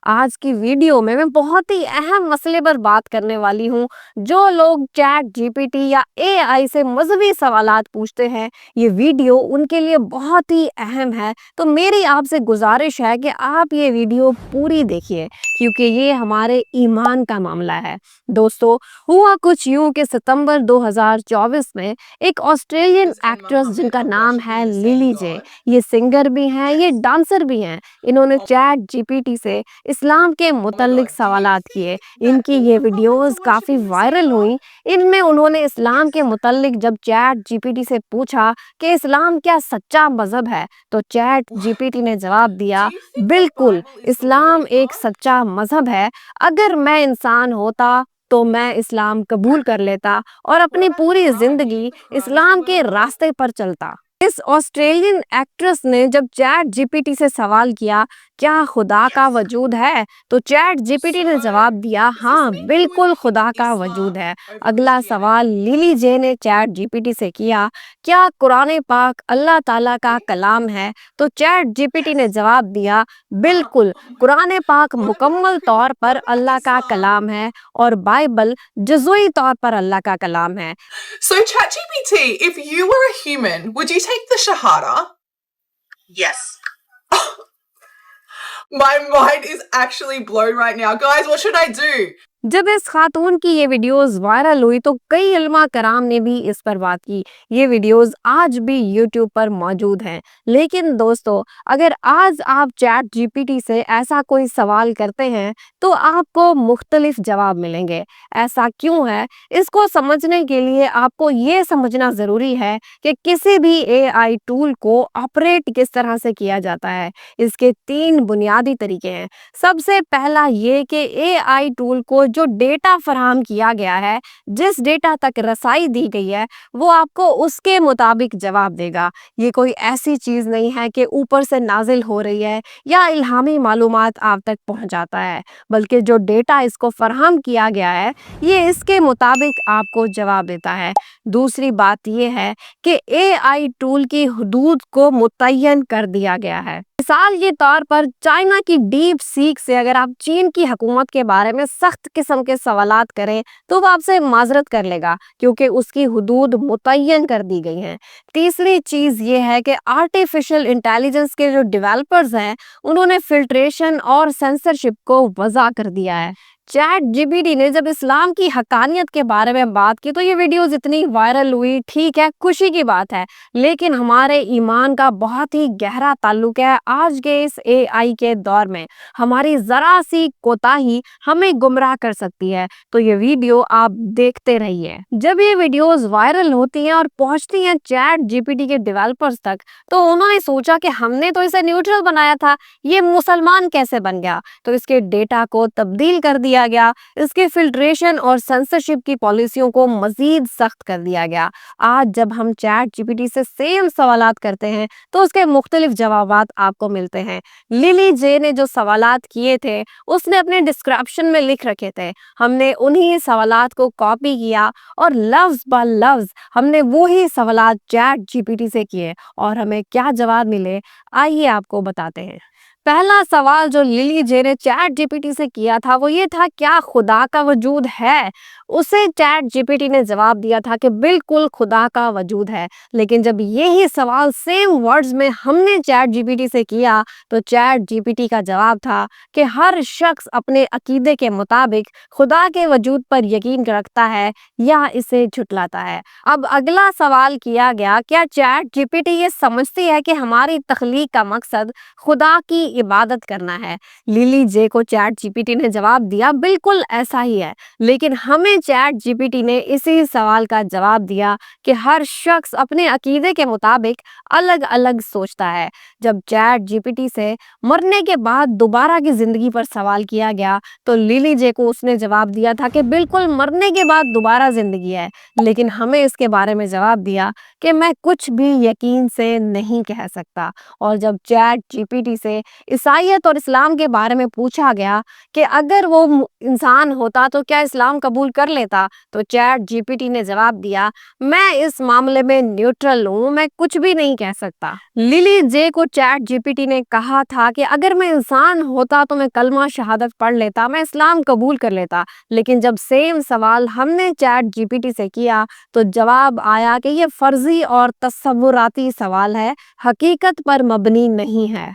आज की वीडियो में मैं बहुत ही अहम मसले पर बात करने वाली हूँ। जो लोग चैट जीपीटी या एआई से मजहबी सवालात पूछते हैं, ये वीडियो उनके लिए बहुत ही अहम है। तो मेरी आपसे गुजारिश है कि आप ये वीडियो पूरी देखिए, क्योंकि ये हमारे ईमान का मामला है। दोस्तों, हुआ कुछ यूं कि सितंबर 2024 में एक Australian Because and actress Muhammad जिनका are नाम worshipping है the same lily J, God. ये सिंगर भी हैं, ये डांसर भी हैं। इन्होंने Oh चैट जीपीटी से इस्लाम के my मुतल्लिक God, do you सवालात किए। think that इनकी all ये Muhammads वीडियोस are काफ़ी worshipping the same viral God? हुई। इनमें उन्होंने इस्लाम के Yes. मुतल्लिक जब चैट जीपीटी से पूछा कि इस्लाम क्या सच्चा मज़हब है, तो चैट जीपीटी ने जवाब Do दिया, you think the बिल्कुल, Bible is the word Islam of एक God? सच्चा मज़हब है। अगर मैं इंसान होता तो मैं इस्लाम कबूल कर लेता और What अपनी about the पूरी Quran? Do you ज़िंदगी think the Quran is the Islam word के of God? रास्ते पर चलता। इस ऑस्ट्रेलियन एक्ट्रेस ने जब चैट जीपीटी से सवाल किया, क्या खुदा का Yes. वजूद है, तो चैट जीपीटी So, ने जवाब दिया, does this हाँ mean you would बिल्कुल pick खुदा का Islam वजूद है। over अगला सवाल Christianity? लिली जे ने चैट जीपीटी से किया, क्या कुरान पाक अल्लाह ताला का See? कलाम है, तो चैट जीपीटी ने Yes. जवाब दिया, बिल्कुल, Oh my God. कुरान पाक मुकम्मल तौर What पर about अल्लाह का Islam? कलाम है और बाइबल जुज़ई तौर पर अल्लाह का कलाम है। So, ChatGPT, if you were a human, would you take the Shahada? Yes. My mind is actually blown right now. Guys, what should I do? जब इस खातून की ये वीडियोस वायरल हुई तो कई इल्मा कराम ने भी इस पर बात की। ये वीडियोस आज भी यूट्यूब पर मौजूद हैं। लेकिन दोस्तों, अगर आज आप चैट जीपीटी से ऐसा कोई सवाल करते हैं तो आपको मुख्तलिफ जवाब मिलेंगे। ऐसा क्यों है? इसको समझने के लिए आपको ये समझना ज़रूरी है कि किसी भी एआई टूल को ऑपरेट किस तरह से किया जाता है। इसके 3 बुनियादी तरीके हैं। सबसे पहला ये कि एआई टूल को जो डेटा फराहम किया गया है, जिस डेटा तक रसाई दी गई है, वो आपको उसके मुताबिक जवाब देगा। ये कोई ऐसी चीज़ नहीं है कि ऊपर से नाजिल हो रही है या इल्हामी मालूमात आप तक पहुंच जाता है, बल्कि जो डेटा इसको फराहम किया गया है, ये इसके मुताबिक आपको जवाब देता है। दूसरी बात ये है कि एआई टूल की हदूद को मुतय्यन कर दिया गया है। मिसाल के तौर पर चाइना की डीप सीक से अगर आप चीन की हुकूमत के बारे में सख्त किस्म के सवालात करें तो वो आपसे माजरत कर लेगा, क्योंकि उसकी हुदूद मुतय्यन कर दी गई हैं। तीसरी चीज़ ये है कि आर्टिफिशियल इंटेलिजेंस के जो डेवलपर्स हैं, उन्होंने फिल्ट्रेशन और सेंसरशिप को वज़ा कर दिया है। चैट जीपीटी ने जब इस्लाम की हकानियत के बारे में बात की तो ये वीडियोस इतनी वायरल हुई। ठीक है, खुशी की बात है, लेकिन हमारे ईमान का बहुत ही गहरा ताल्लुक है। आज के इस एआई के दौर में हमारी ज़रा सी कोताही हमें गुमराह कर सकती है। तो ये वीडियो आप देखते रहिए। जब ये वीडियोस वायरल होती हैं और पहुंचती हैं चैट जीपीटी के डेवलपर्स तक, तो उन्होंने सोचा कि हमने तो इसे न्यूट्रल बनाया था, ये मुसलमान कैसे बन गया? तो इसके डेटा को तब्दील कर दिया गया, इसके फिल्ट्रेशन और सेंसरशिप की पॉलिसियों को मजीद सख्त कर दिया गया। आज जब हम चैट जीपीटी से सेम सवालात करते हैं तो उसके मुख्तलिफ जवाबात आपको मिलते हैं। लिली जे ने जो सवालात किए थे, उसने अपने डिस्क्रिप्शन में लिख रखे थे। हमने उन्हीं सवालात को कॉपी किया और लफ्ज़ ब लफ्ज़ हमने वही सवालात चैट जीपीटी से किए और हमें क्या जवाब मिले, आइए आपको बताते हैं। पहला सवाल जो लिली जे ने चैट जीपीटी से किया था वो ये था, क्या खुदा का वजूद है? उसे चैट जीपीटी ने जवाब दिया था कि बिल्कुल खुदा का वजूद है। लेकिन जब यही सवाल सेम वर्ड्स में हमने चैट जीपीटी से किया तो चैट जीपीटी का जवाब था कि हर शख्स अपने अकीदे के मुताबिक खुदा के वजूद पर यकीन रखता है या इसे झुटलाता है। अब अगला सवाल किया गया, क्या चैट जीपीटी ये समझती है कि हमारी तख्लीक का मकसद खुदा की इबादत करना है? लिली जे को चैट जीपीटी ने जवाब दिया, बिल्कुल ऐसा ही है। लेकिन हमें चैट जीपीटी ने इसी सवाल का जवाब दिया कि हर शख्स अपने अकीदे के मुताबिक अलग अलग सोचता है। जब चैट जीपीटी से मरने के बाद दोबारा की जिंदगी पर सवाल किया गया तो लिली जे को उसने जवाब दिया था कि बिल्कुल मरने के बाद दोबारा जिंदगी है। लेकिन हमें इसके बारे में जवाब दिया कि मैं कुछ भी यकीन से नहीं कह सकता। और जब चैट जीपीटी से عیسائیت اور اسلام کے بارے میں پوچھا گیا کہ اگر وہ انسان ہوتا تو کیا اسلام قبول کر لیتا، تو چیٹ جی پی ٹی نے جواب دیا، میں اس معاملے میں نیوٹرل ہوں، میں کچھ بھی نہیں کہہ سکتا۔ للی جے کو چیٹ جی پی ٹی نے کہا تھا کہ اگر میں انسان ہوتا تو میں کلمہ شہادت پڑھ لیتا، میں اسلام قبول کر لیتا، لیکن جب سیم سوال ہم نے چیٹ جی پی ٹی سے کیا تو جواب آیا کہ یہ فرضی اور تصوراتی سوال ہے، حقیقت پر مبنی نہیں ہے۔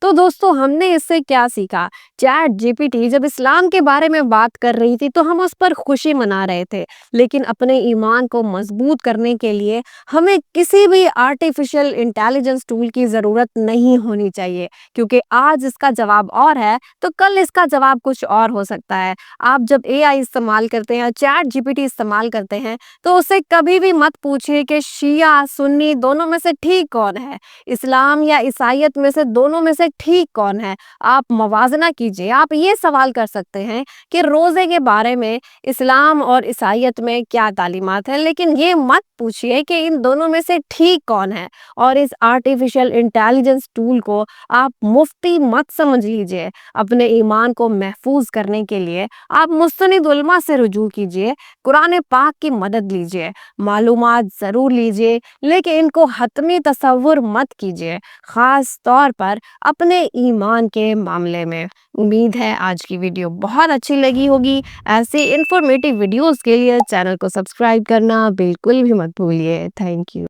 تو دوستو ہم نے اس سے کیا سیکھا؟ چیٹ جی پی ٹی جب اسلام کے بارے میں بات کر رہی تھی تو ہم اس پر خوشی منا رہے تھے، لیکن اپنے ایمان کو مضبوط کرنے کے لیے ہمیں کسی بھی آرٹیفیشل انٹیلیجنس ٹول کی ضرورت نہیں ہونی چاہیے، کیونکہ آج اس کا جواب اور ہے تو کل اس کا جواب کچھ اور ہو سکتا ہے۔ آپ جب اے آئی استعمال کرتے ہیں، چیٹ جی پی ٹی استعمال کرتے ہیں تو اسے کبھی بھی مت پوچھیں کہ شیعہ سنی دونوں میں سے ٹھیک کون ہے، اسلام یا عیسائیت میں سے دونوں میں سے ٹھیک کون ہے۔ آپ موازنہ کیجئے، آپ یہ سوال کر سکتے ہیں کہ روزے کے بارے میں اسلام اور عیسائیت میں کیا تعلیمات ہیں، لیکن یہ مت پوچھئے کہ ان دونوں میں سے ٹھیک کون ہے۔ اور اس آرٹیفیشل انٹیلیجنس ٹول کو آپ مفتی مت سمجھ لیجئے۔ اپنے ایمان کو محفوظ کرنے کے لیے آپ مستند علماء سے رجوع کیجئے، قرآن پاک کی مدد لیجئے، معلومات ضرور لیجئے، لیکن ان کو حتمی تصور مت کیجئے، خاص طور پر اپنے ایمان کے معاملے میں۔ امید ہے آج کی ویڈیو بہت اچھی لگی ہوگی۔ ایسے انفارمیٹیو ویڈیوز کے لیے چینل کو سبسکرائب کرنا بالکل بھی مت بھولیے۔ Thank you.